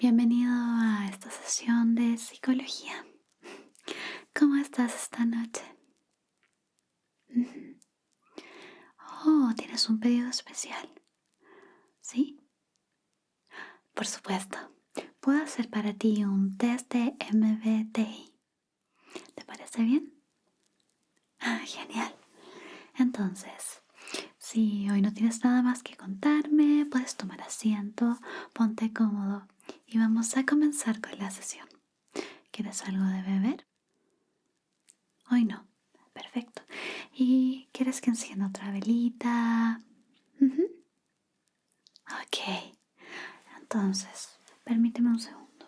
Bienvenido a esta sesión de psicología. ¿Cómo estás esta noche? Ujú. Oh, ¿tienes un pedido especial? ¿Sí? Por supuesto. Puedo hacer para ti un test de MBTI. ¿Te parece bien? Ah, genial. Entonces, si hoy no tienes nada más que contarme, puedes tomar asiento, ponte cómodo y vamos a comenzar con la sesión. ¿Quieres algo de beber? Hoy no. Perfecto. ¿Y quieres que encienda otra velita? Ujú. Ok. Entonces, permíteme un segundo.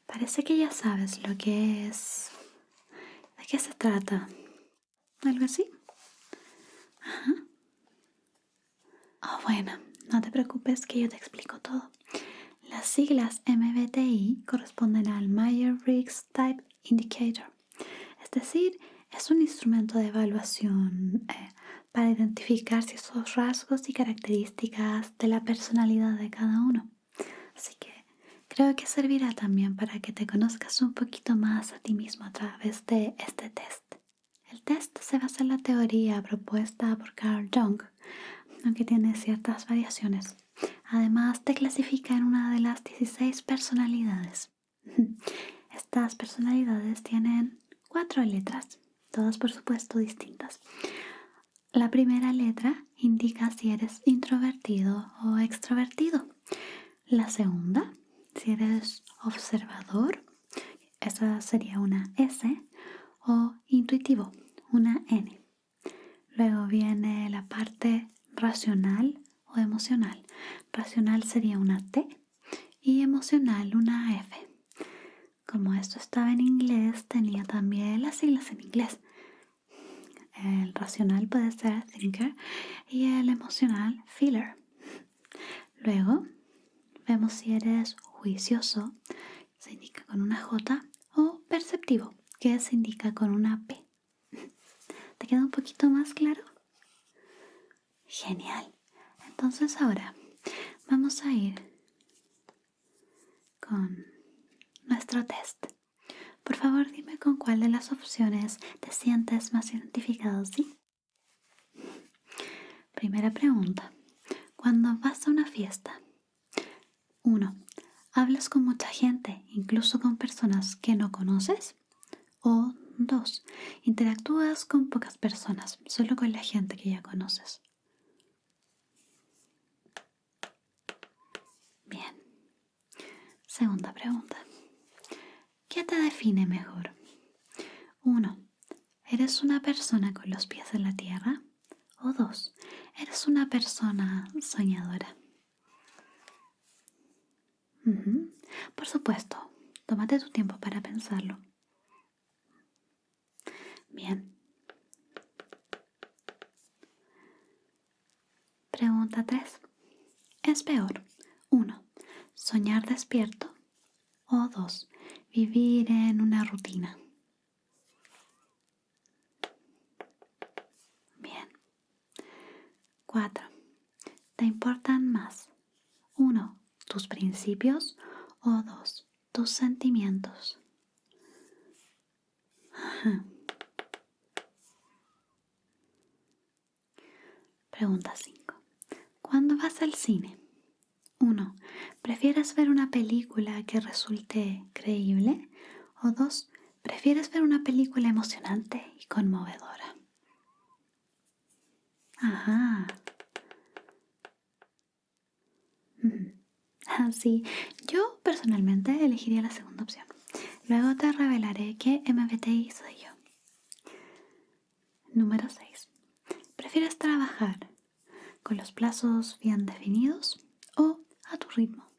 Parece que ya sabes lo que es. ¿De qué se trata? ¿Algo así? Ajá. Bueno, no te preocupes que yo te explico todo. Las siglas MBTI corresponden al Myers-Briggs Type Indicator. Es decir, es un instrumento de evaluación para identificar ciertos rasgos y características de la personalidad de cada uno. Así que creo que servirá también para que te conozcas un poquito más a ti mismo a través de este test. El test se basa en la teoría propuesta por Carl Jung, aunque tiene ciertas variaciones. Además, te clasifica en una de las 16 personalidades. Estas personalidades tienen 4 letras, todas por supuesto distintas. La primera letra indica si eres introvertido o extrovertido. La segunda, si eres observador, esa sería una S, o intuitivo, una N. Luego viene la parte racional o emocional. Racional sería una T y emocional una F. Como esto estaba en inglés, tenía también las siglas en inglés. El racional puede ser thinker y el emocional feeler. Luego vemos si eres juicioso, se indica con una J, o perceptivo, que se indica con una P. ¿Te queda un poquito más claro? Genial. Entonces ahora vamos a ir con nuestro test. Por favor, dime con cuál de las opciones te sientes más identificado, ¿sí? Primera pregunta. Cuando vas a una fiesta, 1. ¿Hablas con mucha gente, incluso con personas que no conoces? O 2. ¿Interactúas con pocas personas, solo con la gente que ya conoces? Bien. Segunda pregunta. ¿Qué te define mejor? 1. ¿Eres una persona con los pies en la tierra? O 2. ¿Eres una persona soñadora? Ujú. Por supuesto, tómate tu tiempo para pensarlo. Bien. Pregunta 3. ¿Es peor? 1. Soñar despierto. O 2. Vivir en una rutina. Bien. 4. ¿Te importan más? 1. Tus principios. O 2. Tus sentimientos. Ajá. Pregunta 5. ¿Cuándo vas al cine? 1. ¿Prefieres ver una película que resulte creíble? O 2. ¿Prefieres ver una película emocionante y conmovedora? Ajá. Así, yo personalmente elegiría la segunda opción. Luego te revelaré qué MBTI soy yo. Número 6. ¿Prefieres trabajar con los plazos bien definidos o a tu ritmo?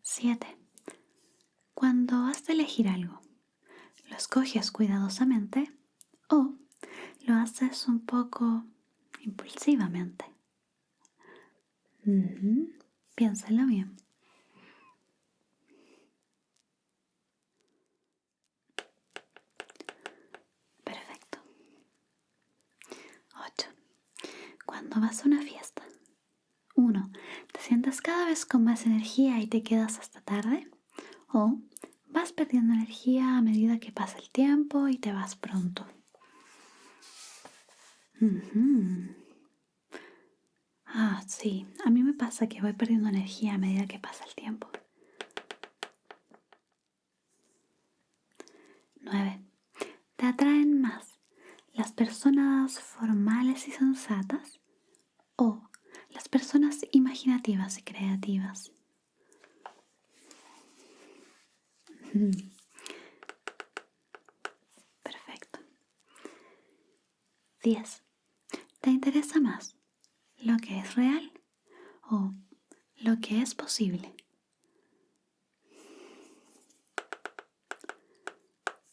7. Cuando has de elegir algo, ¿lo escoges cuidadosamente o lo haces un poco impulsivamente? Piénsalo bien. Cuando vas a una fiesta, 1. ¿Te sientes cada vez con más energía y te quedas hasta tarde? ¿O vas perdiendo energía a medida que pasa el tiempo y te vas pronto? Ujú. Sí, a mí me pasa que voy perdiendo energía a medida que pasa el tiempo. 9. ¿Te atraen más las personas formales y sensatas o las personas imaginativas y creativas? Perfecto. 10. ¿Te interesa más lo que es real o lo que es posible?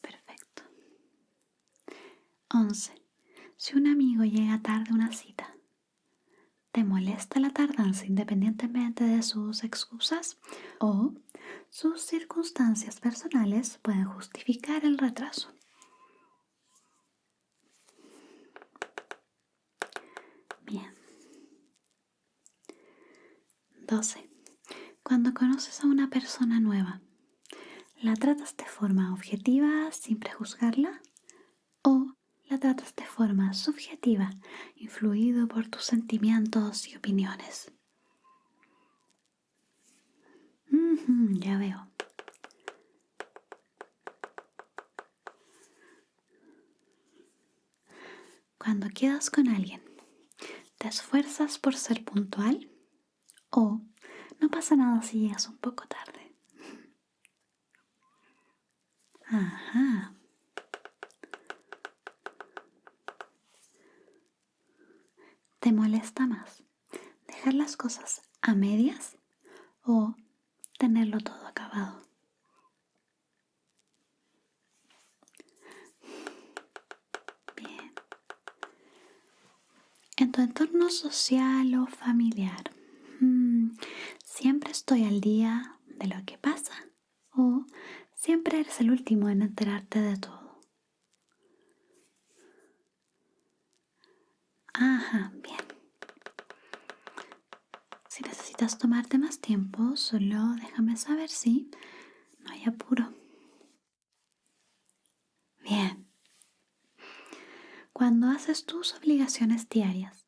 Perfecto. 11. Si un amigo llega tarde a una cita, ¿te molesta la tardanza independientemente de sus excusas o sus circunstancias personales pueden justificar el retraso? Bien. 12. Cuando conoces a una persona nueva, ¿la tratas de forma objetiva sin prejuzgarla o la tratas de forma subjetiva, influido por tus sentimientos y opiniones? Ya veo. Cuando quedas con alguien, ¿te esfuerzas por ser puntual o no pasa nada si llegas un poco tarde? Ajá. ¿Te molesta más dejar las cosas a medias o tenerlo todo acabado? Bien. En tu entorno social o familiar, ¿siempre estoy al día de lo que pasa o siempre eres el último en enterarte de todo? Ajá, bien. Si necesitas tomarte más tiempo, solo déjame saber si no hay apuro. Bien. Cuando haces tus obligaciones diarias,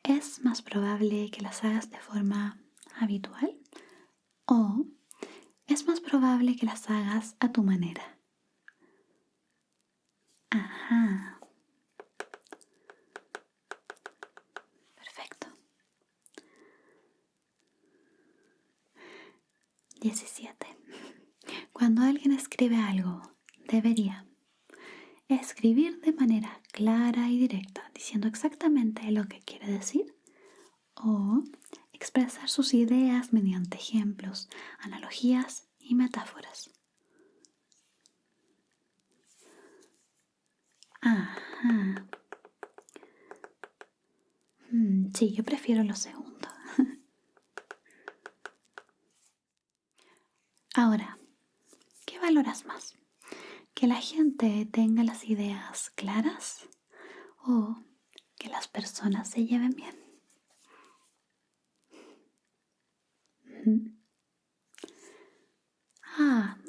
¿es más probable que las hagas de forma habitual o es más probable que las hagas a tu manera? Ajá, perfecto. 17. Cuando alguien escribe algo, debería escribir de manera clara y directa, diciendo exactamente lo que quiere decir, o expresar sus ideas mediante ejemplos, analogías y metáforas. Ajá. Sí, yo prefiero lo segundo. Ahora, ¿qué valoras más? ¿Que la gente tenga las ideas claras o que las personas se lleven bien? Ujú.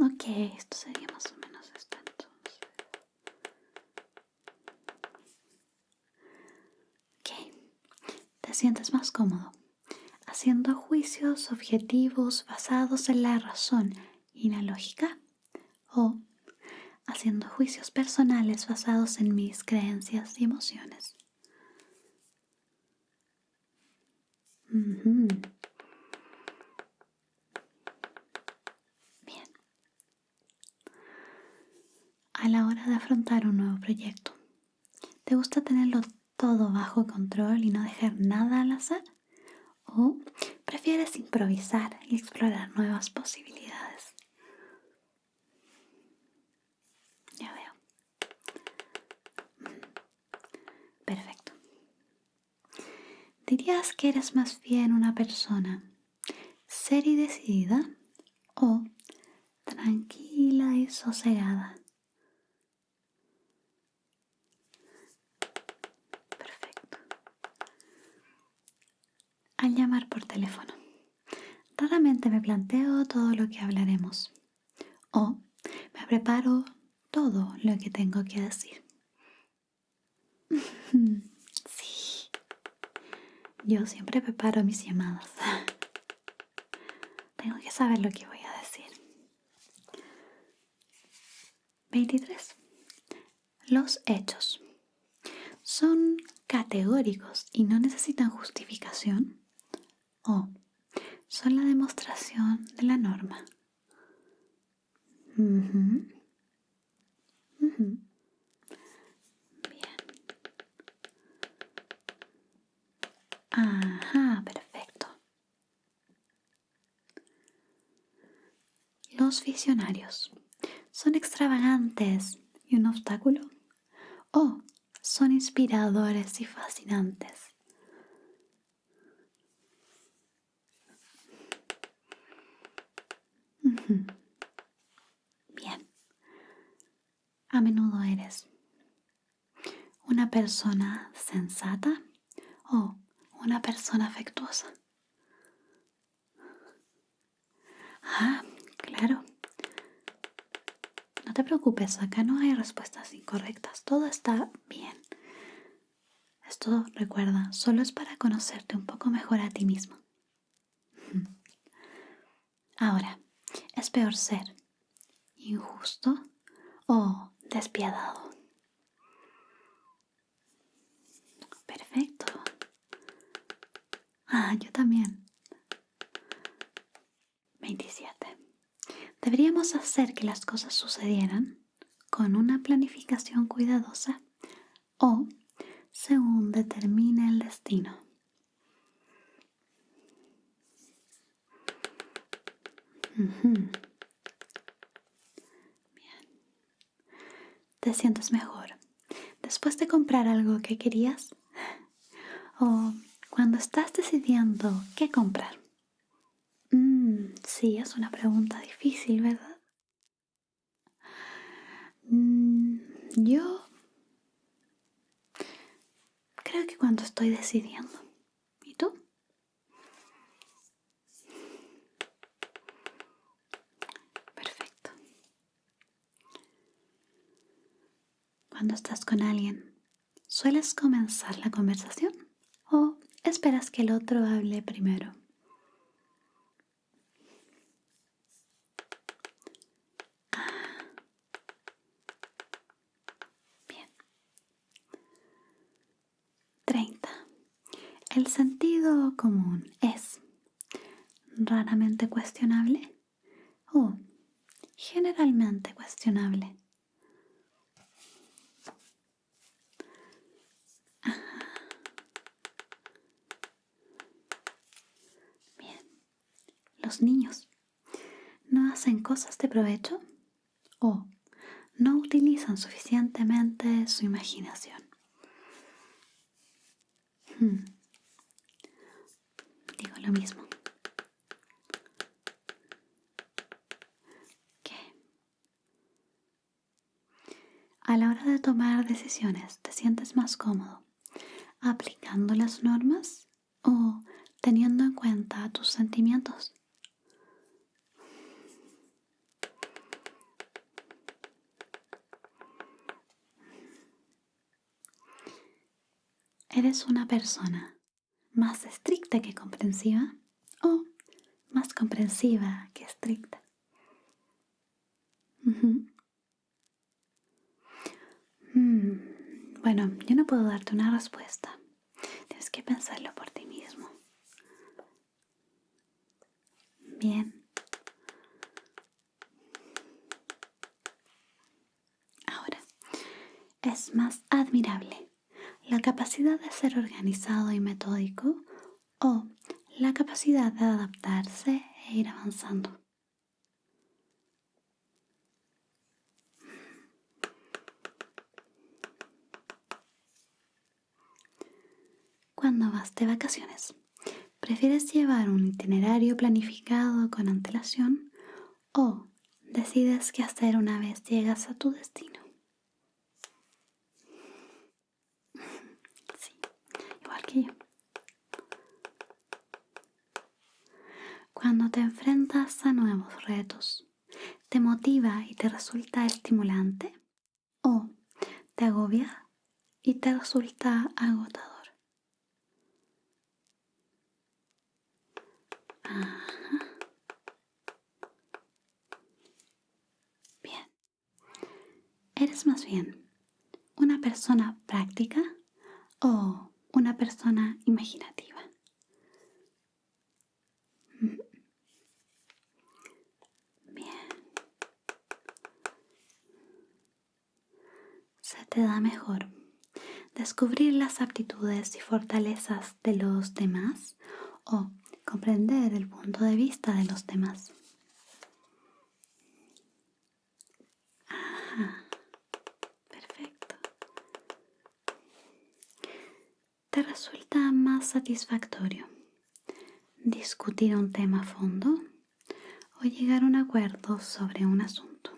Ok, esto sería más o menos esto entonces. Ok, ¿te sientes más cómodo haciendo juicios objetivos basados en la razón y la lógica o haciendo juicios personales basados en mis creencias y emociones? Ujú. Bien. A la hora de afrontar un nuevo proyecto, ¿te gusta tenerlo todo bajo control y no dejar nada al azar? ¿O prefieres improvisar y explorar nuevas posibilidades? Ya veo. Perfecto. ¿Dirías que eres más bien una persona seria y decidida o tranquila y sosegada? Perfecto. me planteo todo lo que hablaremos o me preparo todo lo que tengo que decir. Sí, yo siempre preparo mis llamadas. Tengo que saber lo que voy a decir. 23. Los hechos son categóricos y no necesitan justificación o son la demostración de la norma. Ujú, ujú. Bien. Ajá, perfecto. Los visionarios son extravagantes y un obstáculo o son inspiradores y fascinantes. Ujú. Bien. A menudo eres una persona sensata o una persona afectuosa. Ah, claro. No te preocupes, acá no hay respuestas incorrectas. Todo está bien. Esto, recuerda, solo es para conocerte un poco mejor a ti mismo. Ahora, ¿es peor ser injusto o despiadado? Perfecto. Ah, yo también. 27. Deberíamos hacer que las cosas sucedieran con una planificación cuidadosa o según determine el destino. Ujú. Bien. ¿Te sientes mejor después de comprar algo que querías? ¿O cuando estás decidiendo qué comprar? Sí, es una pregunta difícil, ¿verdad? Yo creo que cuando estoy decidiendo. ¿Y tú? Perfecto. Cuando estás con alguien, ¿sueles comenzar la conversación o esperas que el otro hable primero? Bien. 30. ¿El sentido común es raramente cuestionable o generalmente cuestionable? Bien. ¿Los niños no hacen cosas de provecho o no utilizan suficientemente su imaginación? Digo lo mismo. ¿Qué? A la hora de tomar decisiones, ¿te sientes más cómodo aplicando las normas o teniendo en cuenta tus sentimientos? ¿Eres una persona más estricta que comprensiva o más comprensiva que estricta? Ujú. Bueno, yo no puedo darte una respuesta. Tienes que pensarlo por ti mismo. Bien. Ahora, es más admirable la capacidad de ser organizado y metódico o la capacidad de adaptarse e ir avanzando. Cuando vas de vacaciones, ¿prefieres llevar un itinerario planificado con antelación o decides qué hacer una vez llegas a tu destino? Sí, igual que yo. Cuando te enfrentas a nuevos retos, ¿te motiva y te resulta estimulante? ¿O te agobia y te resulta agotador? Ajá. Bien. ¿Eres más bien una persona práctica o una persona imaginativa? Bien. Se te da mejor descubrir las aptitudes y fortalezas de los demás o comprender el punto de vista de los demás. Ajá, perfecto. ¿Te resulta más satisfactorio discutir un tema a fondo o llegar a un acuerdo sobre un asunto?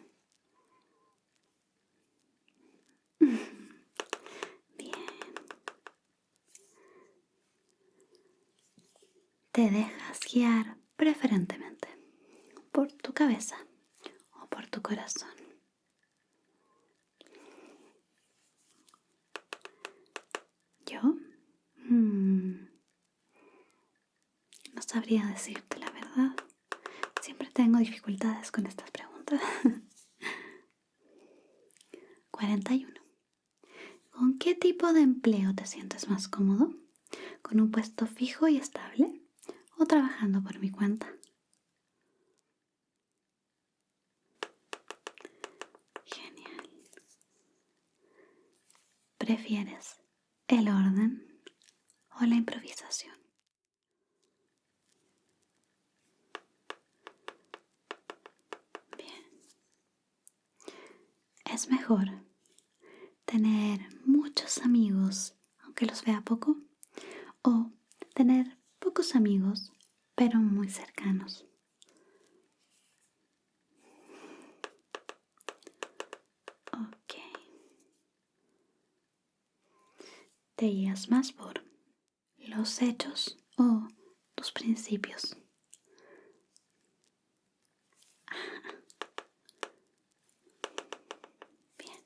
Bien. ¿Te dejas guiar preferentemente por tu cabeza o por tu corazón? ¿Yo? No sabría decirte la verdad. Siempre tengo dificultades con estas preguntas. 41. ¿Con qué tipo de empleo te sientes más cómodo? ¿Con un puesto fijo y estable o trabajando por mi cuenta? Genial. ¿Prefieres el orden o la improvisación? Bien. Es mejor tener muchos amigos aunque los vea poco o tener pocos amigos pero muy cercanos. Ok. ¿Te guías más por los hechos o tus principios? Bien.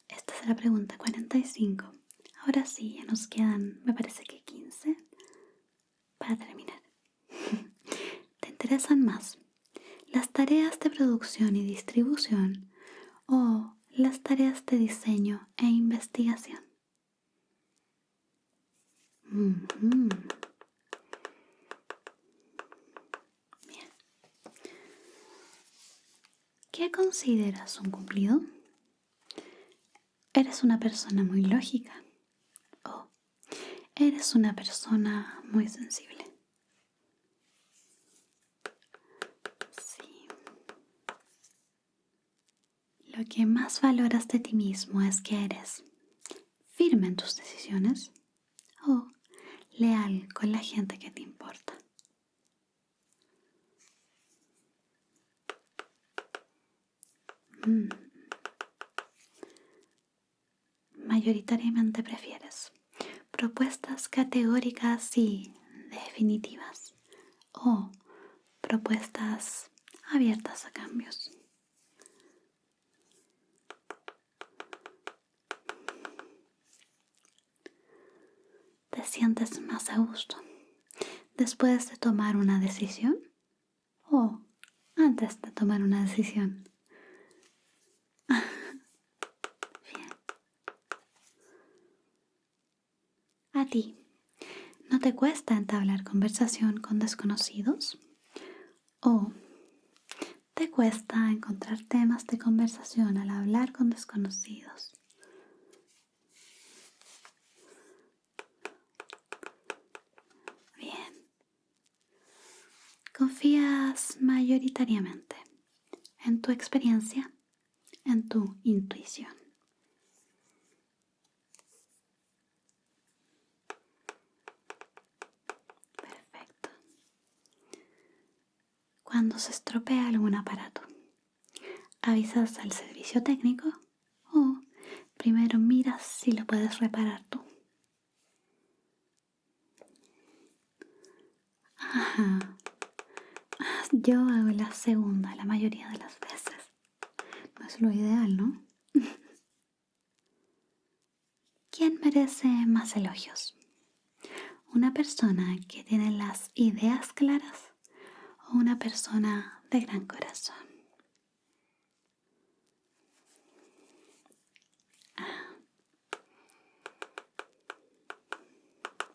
Esta es la pregunta 45. Ahora sí, ya nos quedan, me parece que 15 para terminar. ¿Te interesan más las tareas de producción y distribución o las tareas de diseño e investigación? Bien. ¿Qué consideras un cumplido? ¿Eres una persona muy lógica o eres una persona muy sensible? Sí. Lo que más valoras de ti mismo es que eres firme en tus decisiones o leal con la gente que te importa. Mayoritariamente prefieres propuestas categóricas y definitivas o propuestas abiertas a cambios. ¿Te sientes más a gusto después de tomar una decisión o antes de tomar una decisión? Bien. ¿A ti no te cuesta entablar conversación con desconocidos? ¿O te cuesta encontrar temas de conversación al hablar con desconocidos? Bien. ¿Confías mayoritariamente en tu experiencia, en tu intuición? Perfecto. Cuando se estropea algún aparato, ¿avisas al servicio técnico o primero miras si lo puedes reparar tú? Ajá. Yo hago la segunda la mayoría de las veces. No es lo ideal, ¿no? ¿Quién merece más elogios? ¿Una persona que tiene las ideas claras o una persona de gran corazón?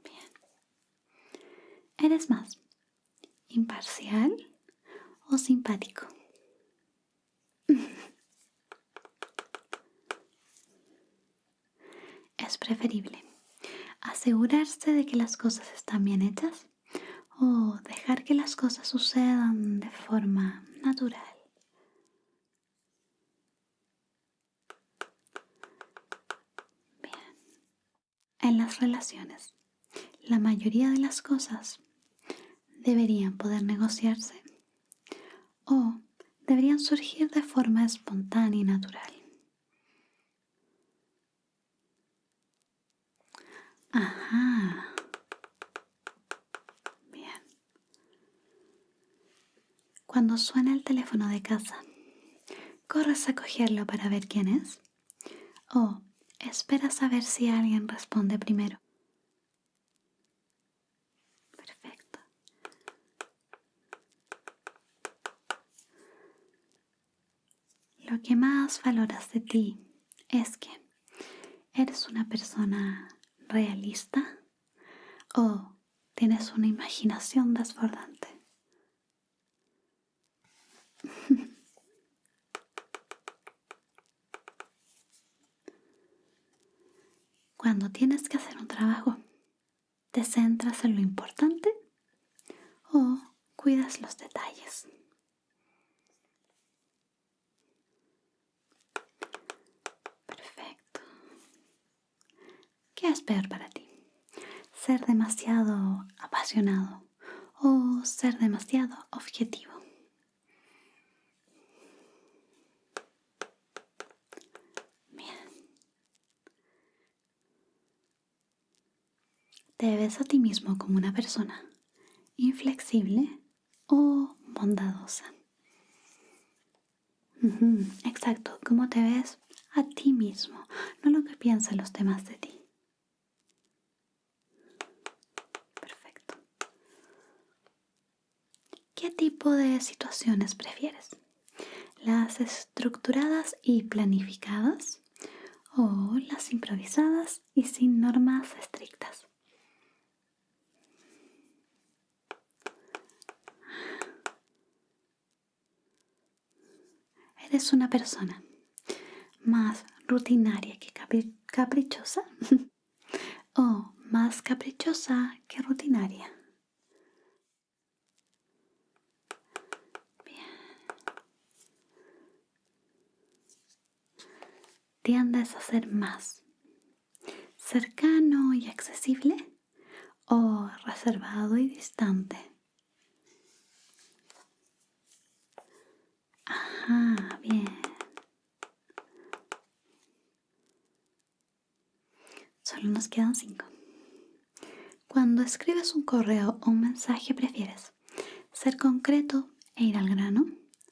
Bien. ¿Eres más imparcial o simpático? Es preferible asegurarse de que las cosas están bien hechas o dejar que las cosas sucedan de forma natural. Bien. En las relaciones, la mayoría de las cosas deberían poder negociarse o deberían surgir de forma espontánea y natural. Ajá. Bien. Cuando suena el teléfono de casa, ¿corres a cogerlo para ver quién es? ¿O esperas a ver si alguien responde primero? Perfecto. Lo que más valoras de ti es que eres una persona realista o tienes una imaginación desbordante. Cuando tienes que hacer un trabajo, ¿te centras en lo importante o cuidas los detalles? Perfecto. ¿Qué es peor para ti? ¿Ser demasiado apasionado o ser demasiado objetivo? Bien. ¿Te ves a ti mismo como una persona inflexible o bondadosa? Exacto, ¿cómo te ves a ti mismo? No lo que piensan los demás de ti. Perfecto. ¿Qué tipo de situaciones prefieres? ¿Las estructuradas y planificadas o las improvisadas y sin normas estrictas? ¿Eres una persona más rutinaria que caprichosa o más caprichosa que rutinaria? ¿Tiendes a ser más cercano y accesible o reservado y distante? Ajá, bien. Solo nos quedan 5. Cuando escribes un correo o un mensaje, ¿prefieres ser concreto e ir al grano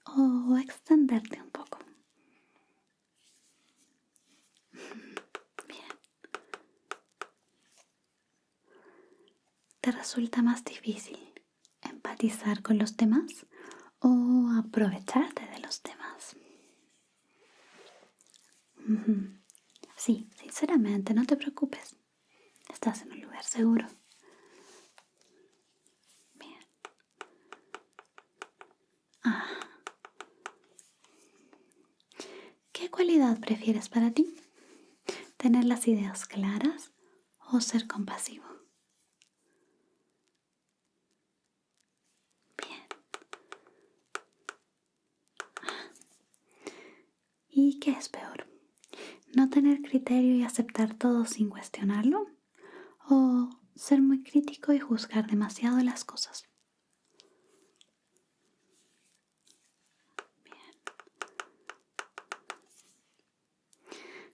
o extenderte un poco? Bien. ¿Te resulta más difícil empatizar con los demás o aprovecharte de los demás? Sí, sinceramente, no te preocupes. Estás en un lugar seguro. Bien. Ah, ¿qué cualidad prefieres para ti? ¿Tener las ideas claras o ser compasivo? Bien. ¿Y qué es peor? ¿No tener criterio y aceptar todo sin cuestionarlo? ¿O ser muy crítico y juzgar demasiado las cosas?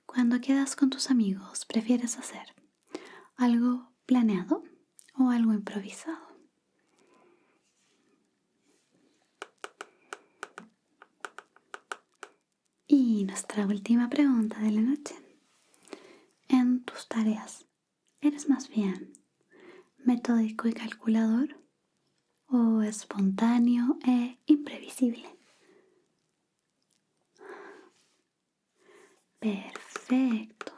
Cuando quedas con tus amigos, ¿prefieres hacer algo planeado o algo improvisado? Y nuestra última pregunta de la noche. En tus tareas, ¿eres más bien metódico y calculador o espontáneo e imprevisible? Perfecto.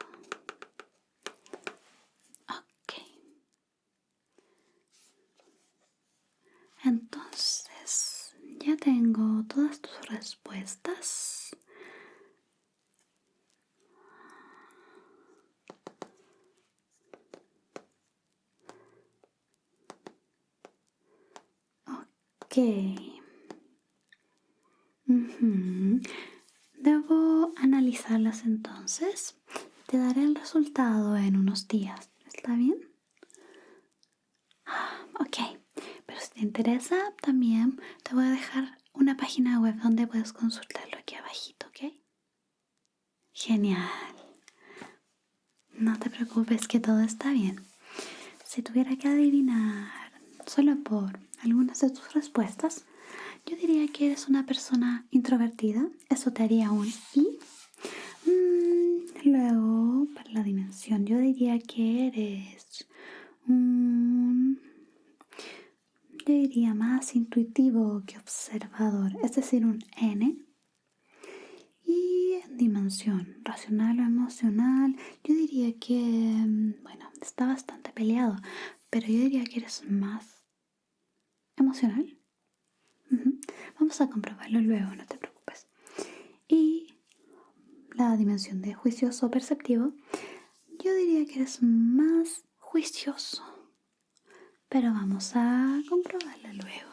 Ok. Entonces, ya tengo todas tus respuestas. Ok. Debo analizarlas entonces. Te daré el resultado en unos días. ¿Está bien? Ok. Pero si te interesa, también te voy a dejar una página web donde puedes consultarlo aquí abajito, ¿ok? Genial. No te preocupes que todo está bien. Si tuviera que adivinar solo por algunas de tus respuestas, yo diría que eres una persona introvertida. Eso te haría un I. Luego, para la dimensión, yo diría que eres un... Yo diría más intuitivo que observador, es decir, un N. Y en dimensión racional o emocional, yo diría que, bueno, está bastante peleado, pero yo diría que eres más emocional. Vamos a comprobarlo luego, no te preocupes. Y la dimensión de juicioso perceptivo, yo diría que eres más juicioso, pero vamos a comprobarlo luego.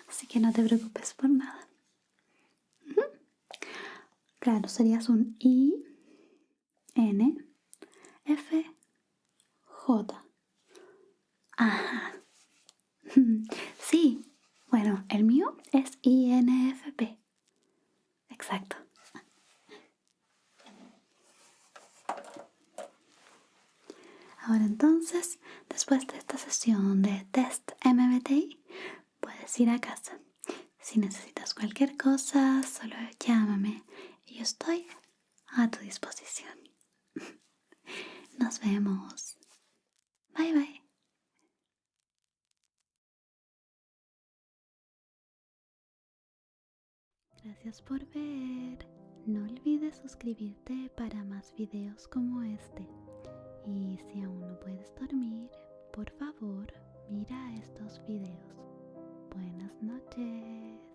Así que no te preocupes por nada. Claro, serías un I, N, F, J. Ajá. Sí. Bueno, el mío es INFP. Exacto. Ahora entonces, después de esta sesión de test MBTI, puedes ir a casa. Si necesitas cualquier cosa, solo llámame y yo estoy a tu disposición. Nos vemos. Bye bye. Gracias por ver. No olvides suscribirte para más videos como este. Y si aún no puedes dormir, por favor, mira estos videos. Buenas noches.